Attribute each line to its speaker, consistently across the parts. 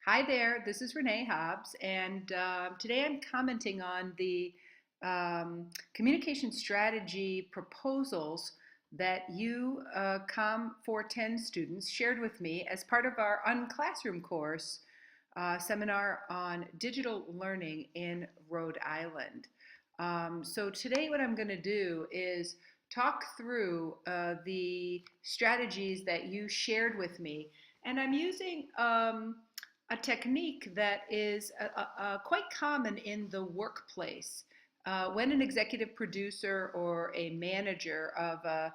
Speaker 1: Hi there, this is Renee Hobbs, and today I'm commenting on the communication strategy proposals that you, Com410 students, shared with me as part of our Unclassroom course seminar on digital learning in Rhode Island. So today what I'm going to do is talk through the strategies that you shared with me, and I'm using a technique that is quite common in the workplace. When an executive producer or a manager of a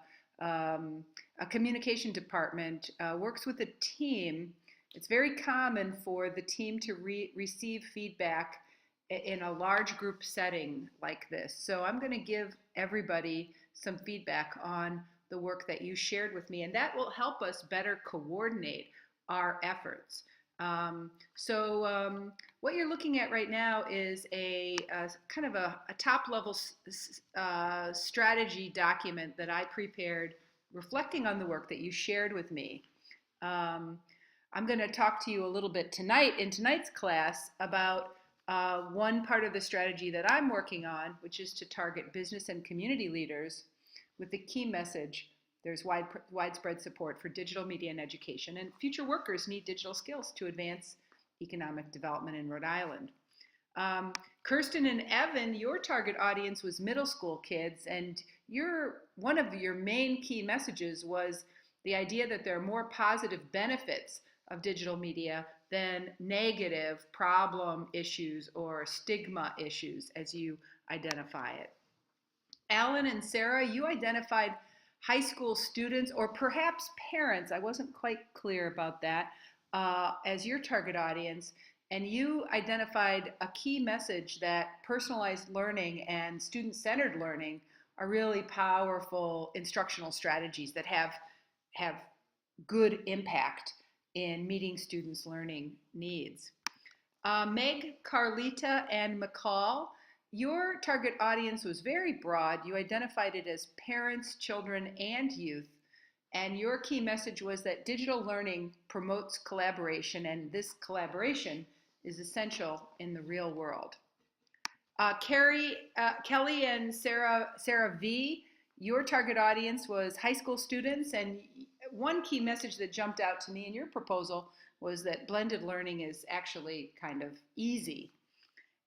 Speaker 1: communication department works with a team, it's very common for the team to receive feedback in a large group setting like this. So I'm going to give everybody some feedback on the work that you shared with me, and that will help us better coordinate our efforts. What you're looking at right now is a kind of a top level strategy document that I prepared reflecting on the work that you shared with me. Um, I'm going to talk to you a little bit tonight in tonight's class about one part of the strategy that I'm working on, which is to target business and community leaders with the key message: there's widespread support for digital media and education, and future workers need digital skills to advance economic development in Rhode Island. Kirsten and Evan, your target audience was middle school kids, and one of your main key messages was the idea that there are more positive benefits of digital media than negative problem issues or stigma issues, as you identify it. Alan and Sarah, you identified high school students or perhaps parents, I wasn't quite clear about that, as your target audience. And you identified a key message that personalized learning and student-centered learning are really powerful instructional strategies that have good impact in meeting students' learning needs. Meg, Carlita, and McCall, your target audience was very broad. You identified it as parents, children, and youth. And your key message was that digital learning promotes collaboration, and this collaboration is essential in the real world. Kelly and Sarah V, your target audience was high school students, and one key message that jumped out to me in your proposal was that blended learning is actually kind of easy.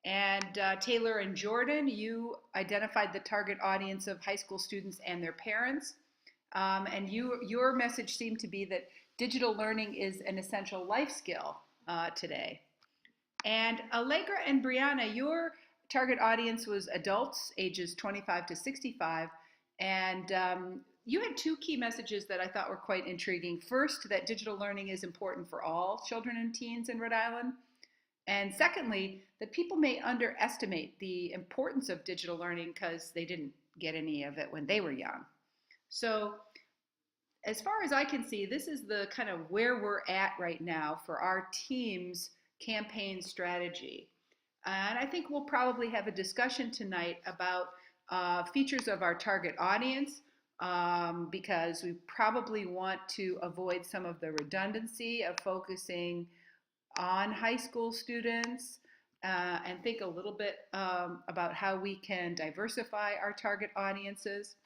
Speaker 1: And Taylor and Jordan, you identified the target audience of high school students and their parents. And your message seemed to be that digital learning is an essential life skill today. And Allegra and Brianna, your target audience was adults ages 25 to 65. And you had two key messages that I thought were quite intriguing. First, that digital learning is important for all children and teens in Rhode Island. And secondly, that people may underestimate the importance of digital learning because they didn't get any of it when they were young. So as far as I can see, this is the kind of where we're at right now for our team's campaign strategy. And I think we'll probably have a discussion tonight about features of our target audience, because we probably want to avoid some of the redundancy of focusing on high school students, and think a little bit about how we can diversify our target audiences.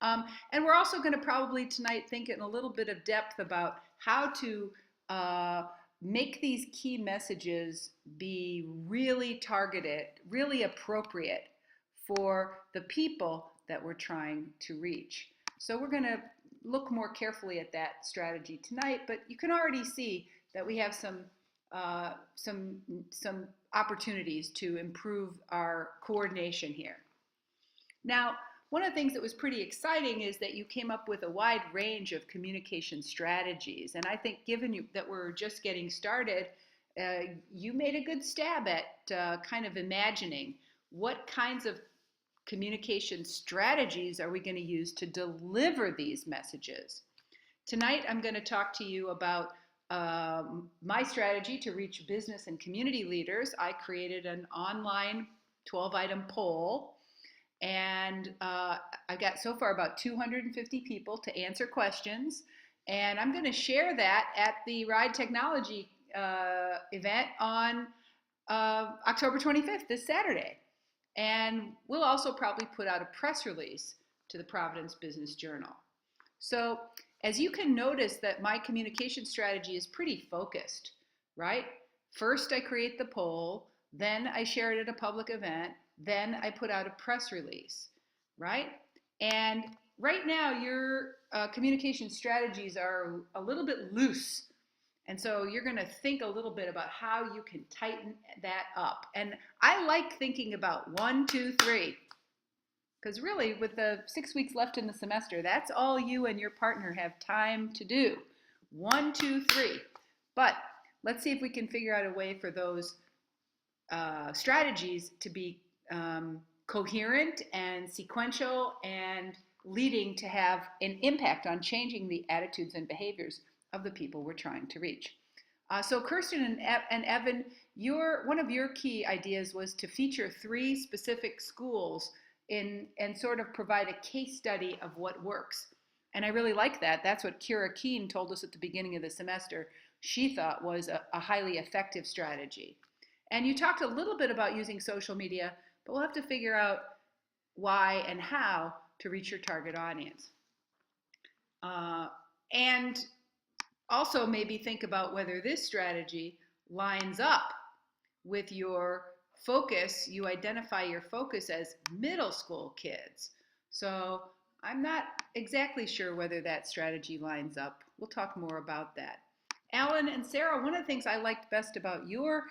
Speaker 1: And we're also going to probably tonight think in a little bit of depth about how to make these key messages be really targeted, really appropriate for the people that we're trying to reach. So we're going to look more carefully at that strategy tonight, but you can already see that we have some opportunities to improve our coordination here. Now, one of the things that was pretty exciting is that you came up with a wide range of communication strategies. And I think given that we're just getting started, you made a good stab at kind of imagining what kinds of communication strategies are we going to use to deliver these messages. Tonight, I'm going to talk to you about my strategy to reach business and community leaders. I created an online 12-item poll, and I've got so far about 250 people to answer questions. And I'm going to share that at the Ride Technology event on October 25th, this Saturday. And we'll also probably put out a press release to the Providence Business Journal. So as you can notice that my communication strategy is pretty focused, right? First I create the poll, then I share it at a public event, then I put out a press release, right? And right now your communication strategies are a little bit loose. And so you're going to think a little bit about how you can tighten that up. And I like thinking about 1, 2, 3. Because really, with the 6 weeks left in the semester, that's all you and your partner have time to do. 1, 2, 3. But let's see if we can figure out a way for those strategies to be coherent and sequential and leading to have an impact on changing the attitudes and behaviors of the people we're trying to reach. So Kirsten and Evan, one of your key ideas was to feature 3 specific schools and sort of provide a case study of what works. And I really like that. That's what Kira Keene told us at the beginning of the semester she thought was a highly effective strategy. And you talked a little bit about using social media, but we'll have to figure out why and how to reach your target audience. And also maybe think about whether this strategy lines up with your focus. You identify your focus as middle school kids. So I'm not exactly sure whether that strategy lines up. We'll talk more about that. Alan and Sarah, one of the things I liked best about your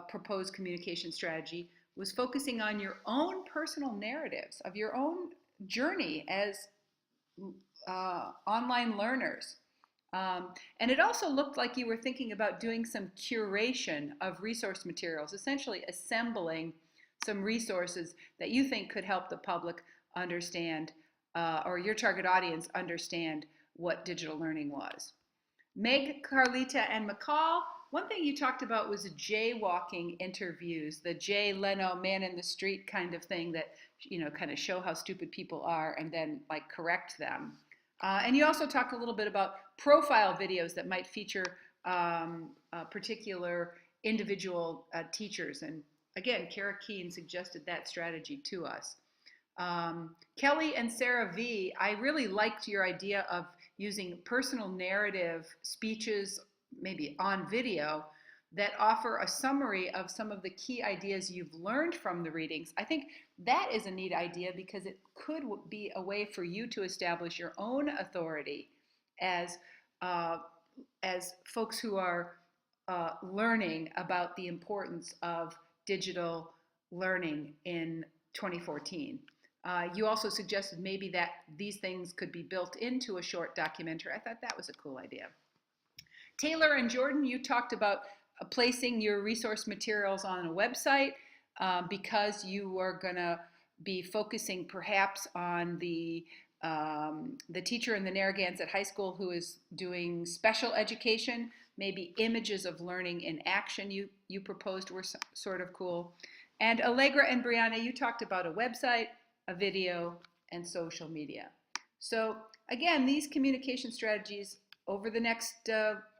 Speaker 1: proposed communication strategy was focusing on your own personal narratives of your own journey as online learners. And it also looked like you were thinking about doing some curation of resource materials, essentially assembling some resources that you think could help the public understand, or your target audience understand, what digital learning was. Meg, Carlita, and McCall, one thing you talked about was jaywalking interviews, the Jay Leno man in the street kind of thing that, kind of show how stupid people are and then like correct them. And you also talked a little bit about profile videos that might feature particular individual teachers. And again, Kara Keene suggested that strategy to us. Kelly and Sarah V, I really liked your idea of using personal narrative speeches, maybe on video, that offer a summary of some of the key ideas you've learned from the readings. I think that is a neat idea because it could be a way for you to establish your own authority as folks who are learning about the importance of digital learning in 2014. You also suggested maybe that these things could be built into a short documentary. I thought that was a cool idea. Taylor and Jordan, you talked about placing your resource materials on a website because you are going to be focusing perhaps on the teacher in the Narragansett High School who is doing special education. Maybe images of learning in action you proposed were sort of cool. And Allegra and Brianna, you talked about a website, a video, and social media. So again, these communication strategies over the next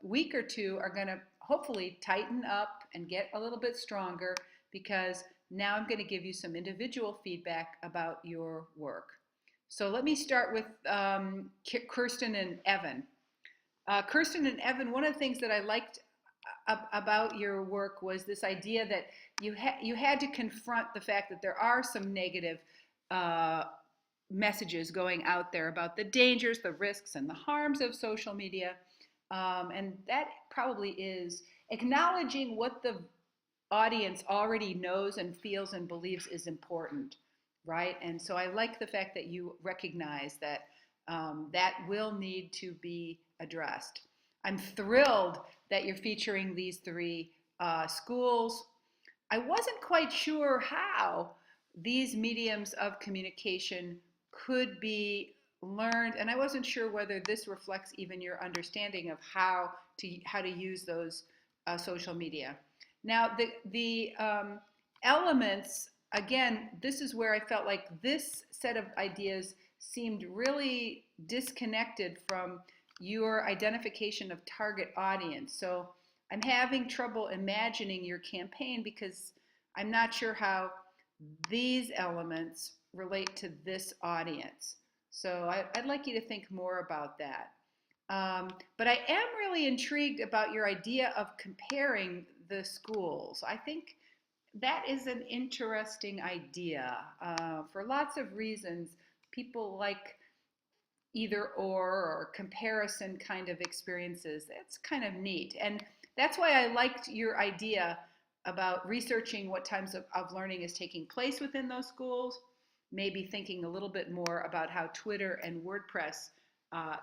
Speaker 1: week or two are going to hopefully tighten up and get a little bit stronger, because now I'm going to give you some individual feedback about your work. So let me start with Kirsten and Evan. Kirsten and Evan, one of the things that I liked about your work was this idea that you had to confront the fact that there are some negative messages going out there about the dangers, the risks, and the harms of social media. And that probably is acknowledging what the audience already knows and feels and believes is important, right? And so I like the fact that you recognize that that will need to be addressed. I'm thrilled that you're featuring these 3 schools. I wasn't quite sure how these mediums of communication could be learned, and I wasn't sure whether this reflects even your understanding of how to use those social media. Now, the elements, again, this is where I felt like this set of ideas seemed really disconnected from your identification of target audience. So I'm having trouble imagining your campaign because I'm not sure how these elements relate to this audience. So I'd like you to think more about that. But I am really intrigued about your idea of comparing the schools. I think that is an interesting idea for lots of reasons. People like either or comparison kind of experiences. That's kind of neat. And that's why I liked your idea about researching what types of learning is taking place within those schools, maybe thinking a little bit more about how Twitter and WordPress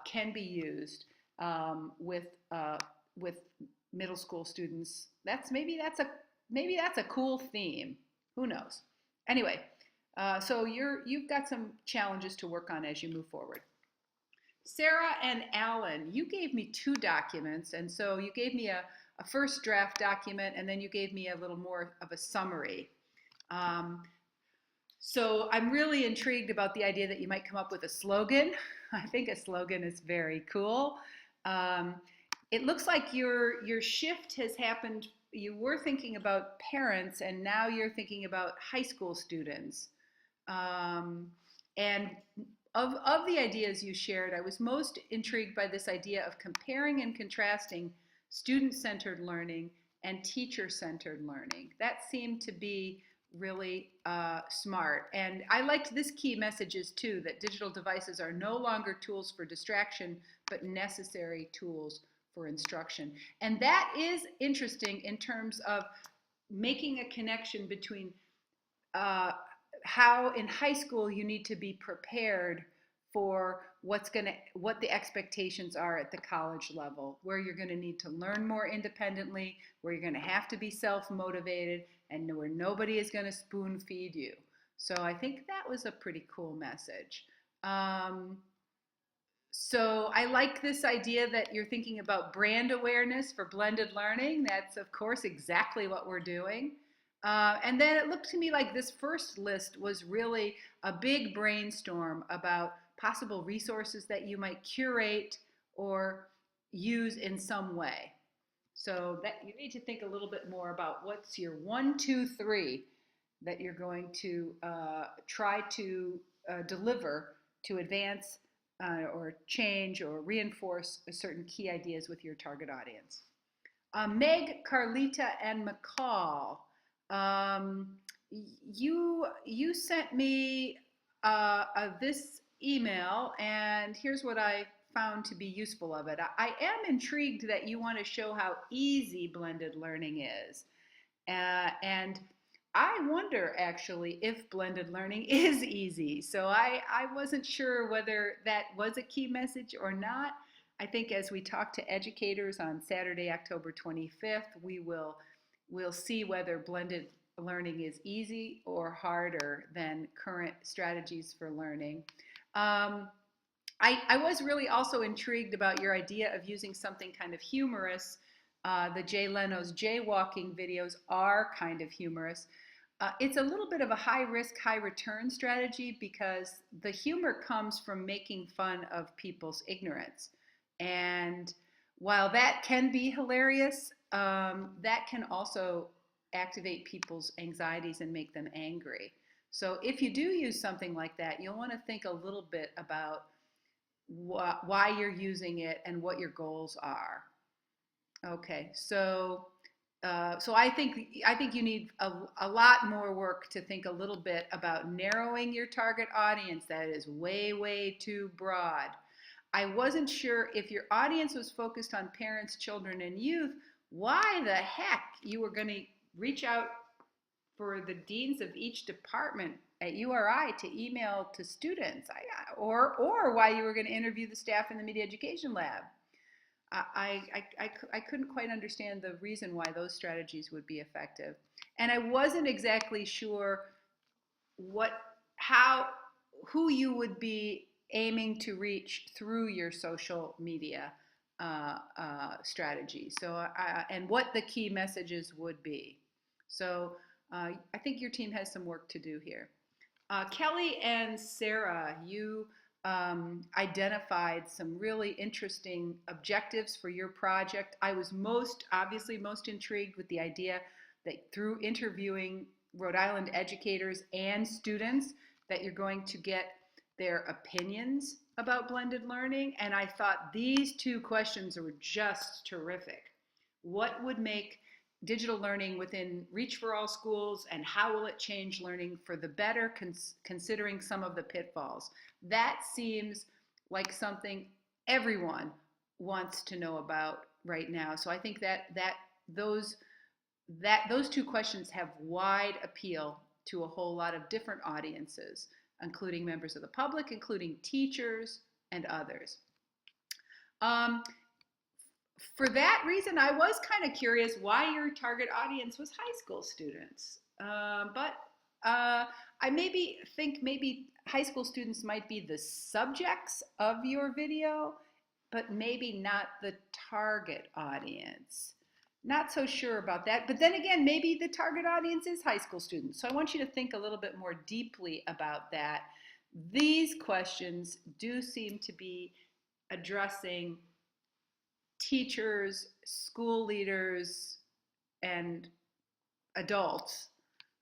Speaker 1: can be used with middle school students. Maybe that's a cool theme. Who knows? Anyway, so you've got some challenges to work on as you move forward. Sarah and Alan, you gave me two documents, and so you gave me a first draft document, and then you gave me a little more of a summary. Um, so I'm really intrigued about the idea that you might come up with a slogan. I think a slogan is very cool. Um, it looks like your shift has happened. You were thinking about parents, and now you're thinking about high school students. Um, and of the ideas you shared, I was most intrigued by this idea of comparing and contrasting student-centered learning and teacher-centered learning. That seemed to be really smart. And I liked this key messages too, that digital devices are no longer tools for distraction, but necessary tools for instruction. And that is interesting in terms of making a connection between how in high school you need to be prepared for what the expectations are at the college level, where you're going to need to learn more independently, where you're going to have to be self-motivated, and where nobody is going to spoon feed you. So I think that was a pretty cool message. So I like this idea that you're thinking about brand awareness for blended learning. That's, of course, exactly what we're doing. And then it looked to me like this first list was really a big brainstorm about possible resources that you might curate or use in some way. So that you need to think a little bit more about what's your 1, 2, 3 that you're going to try to deliver to advance or change or reinforce certain key ideas with your target audience. Meg, Carlita, and McCall, you sent me this email, and here's what I found to be useful of it. I am intrigued that you want to show how easy blended learning is. And I wonder actually if blended learning is easy. So I wasn't sure whether that was a key message or not. I think as we talk to educators on Saturday, October 25th, we'll see whether blended learning is easy or harder than current strategies for learning. I was really also intrigued about your idea of using something kind of humorous. The Jay Leno's jaywalking videos are kind of humorous. It's a little bit of a high risk, high return strategy because the humor comes from making fun of people's ignorance. And while that can be hilarious, that can also activate people's anxieties and make them angry. So if you do use something like that, you'll want to think a little bit about why you're using it and what your goals are. Okay, so I think you need a lot more work to think a little bit about narrowing your target audience. That is way too broad. I wasn't sure if your audience was focused on parents, children, and youth, why the heck you were going to reach out for the deans of each department at URI to email to students, or why you were going to interview the staff in the media education lab. I couldn't quite understand the reason why those strategies would be effective. And I wasn't exactly sure who you would be aiming to reach through your social media strategy. So, and what the key messages would be. So I think your team has some work to do here. Kelly and Sarah, you identified some really interesting objectives for your project. I was obviously most intrigued with the idea that through interviewing Rhode Island educators and students that you're going to get their opinions about blended learning. And I thought these two questions were just terrific. What would make digital learning within reach for all schools, and how will it change learning for the better, considering some of the pitfalls? That seems like something everyone wants to know about right now. So I think that those two questions have wide appeal to a whole lot of different audiences, including members of the public, including teachers and others. For that reason, I was kind of curious why your target audience was high school students. But I think maybe high school students might be the subjects of your video, but maybe not the target audience. Not so sure about that. But then again, maybe the target audience is high school students. So I want you to think a little bit more deeply about that. These questions do seem to be addressing teachers, school leaders, and adults.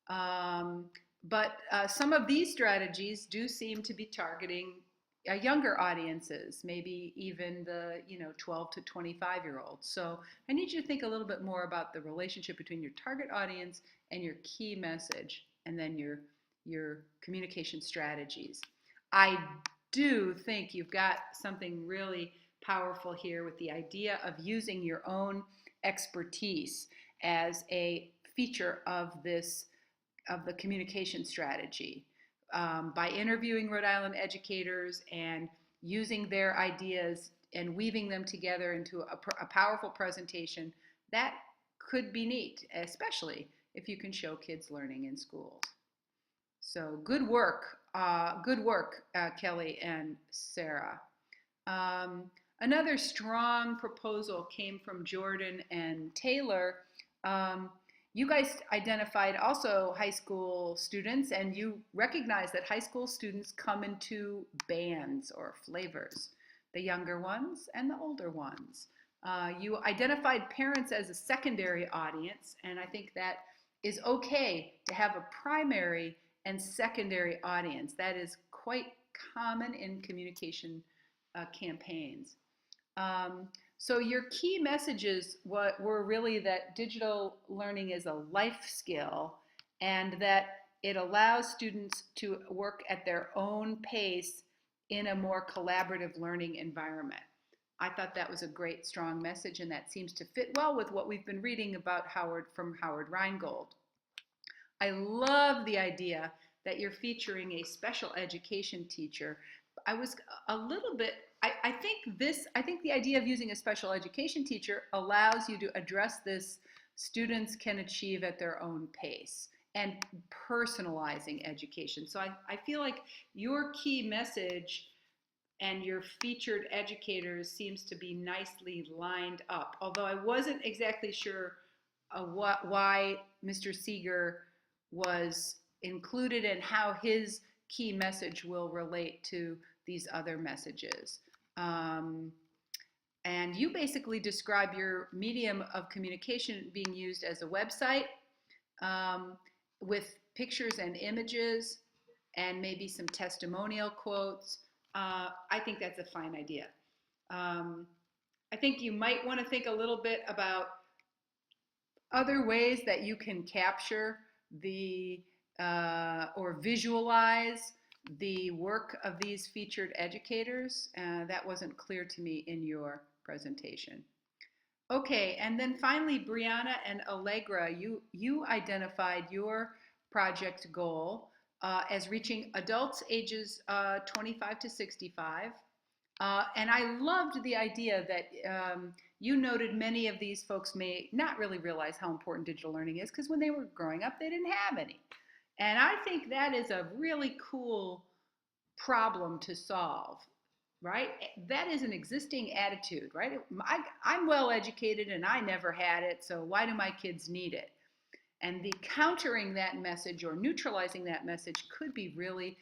Speaker 1: But some of these strategies do seem to be targeting younger audiences, maybe even the 12 to 25-year-olds. So I need you to think a little bit more about the relationship between your target audience and your key message, and then your communication strategies. I do think you've got something really powerful here with the idea of using your own expertise as a feature of the communication strategy. By interviewing Rhode Island educators and using their ideas and weaving them together into a powerful presentation, that could be neat, especially if you can show kids learning in schools. So good work, Kelly and Sarah. Another strong proposal came from Jordan and Taylor. You guys identified also high school students, and you recognize that high school students come in two bands or flavors, the younger ones and the older ones. You identified parents as a secondary audience, and I think that is okay to have a primary and secondary audience. That is quite common in communication campaigns. So your key messages were really that digital learning is a life skill, and that it allows students to work at their own pace in a more collaborative learning environment. I thought that was a great, strong message, and that seems to fit well with what we've been reading about from Howard Rheingold. I love the idea that you're featuring a special education teacher. I was a little bit, I think the idea of using a special education teacher allows you to address this students can achieve at their own pace and personalizing education. So I feel like your key message and your featured educators seems to be nicely lined up. Although I wasn't exactly sure why Mr. Seeger was included and how his key message will relate to these other messages. And you basically describe your medium of communication being used as a website with pictures and images and maybe some testimonial quotes. I think that's a fine idea. I think you might want to think a little bit about other ways that you can capture or visualize the work of these featured educators. That wasn't clear to me in your presentation. Okay, and then finally, Brianna and Allegra, you identified your project goal as reaching adults ages 25 to 65. And I loved the idea that you noted many of these folks may not really realize how important digital learning is, because when they were growing up, they didn't have any. And I think that is a really cool problem to solve, right? That is an existing attitude, right? I'm well educated and I never had it, so why do my kids need it? And the countering that message or neutralizing that message could be really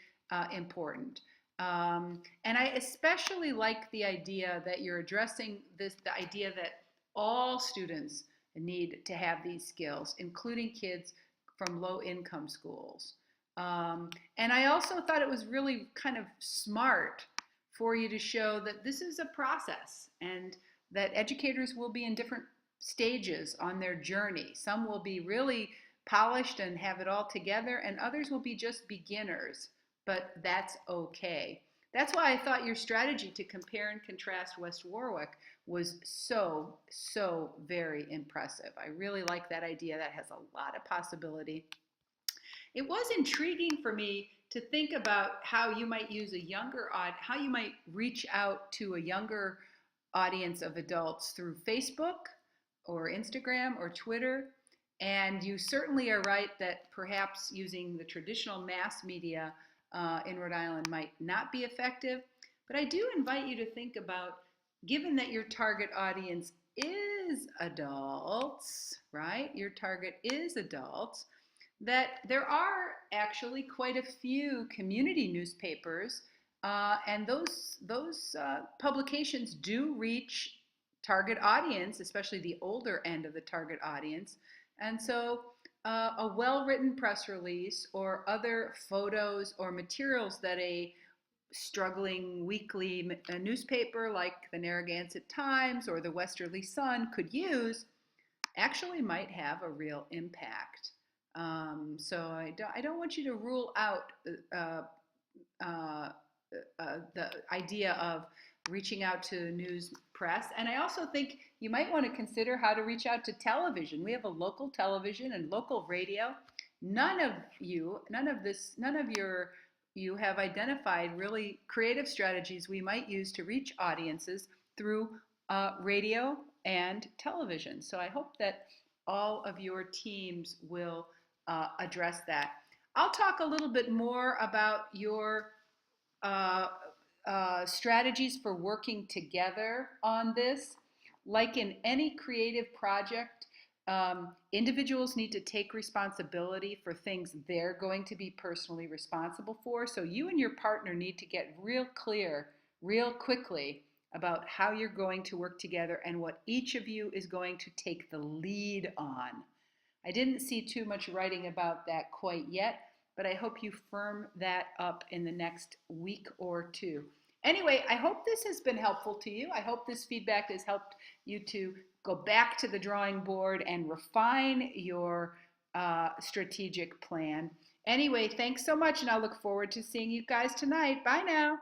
Speaker 1: important. And I especially like the idea that you're addressing this, the idea that all students need to have these skills, including kids from low income schools. And I also thought it was really kind of smart for you to show that this is a process and that educators will be in different stages on their journey. Some will be really polished and have it all together, and others will be just beginners, but that's okay. That's why I thought your strategy to compare and contrast West Warwick was so, so very impressive. I really like that idea. That has a lot of possibility. It was intriguing for me to think about how you might use a how you might reach out to a younger audience of adults through Facebook or Instagram or Twitter. And you certainly are right that perhaps using the traditional mass media in Rhode Island might not be effective. But I do invite you to think about, given that your target audience is adults, right? Your target is adults, that there are actually quite a few community newspapers, and those publications do reach target audience, especially the older end of the target audience. And so, a well-written press release or other photos or materials that a struggling weekly newspaper like the Narragansett Times or the Westerly Sun could use actually might have a real impact. So I don't want you to rule out the idea of reaching out to news press. And I also think you might want to consider how to reach out to television. We have a local television and local radio. You have identified really creative strategies we might use to reach audiences through radio and television. So I hope that all of your teams will address that. I'll talk a little bit more about your uh, strategies for working together on this. Like in any creative project, individuals need to take responsibility for things they're going to be personally responsible for. So you and your partner need to get real clear, real quickly about how you're going to work together and what each of you is going to take the lead on. I didn't see too much writing about that quite yet, but I hope you firm that up in the next week or two. Anyway, I hope this has been helpful to you. I hope this feedback has helped you to go back to the drawing board and refine your strategic plan. Anyway, thanks so much, and I look forward to seeing you guys tonight. Bye now.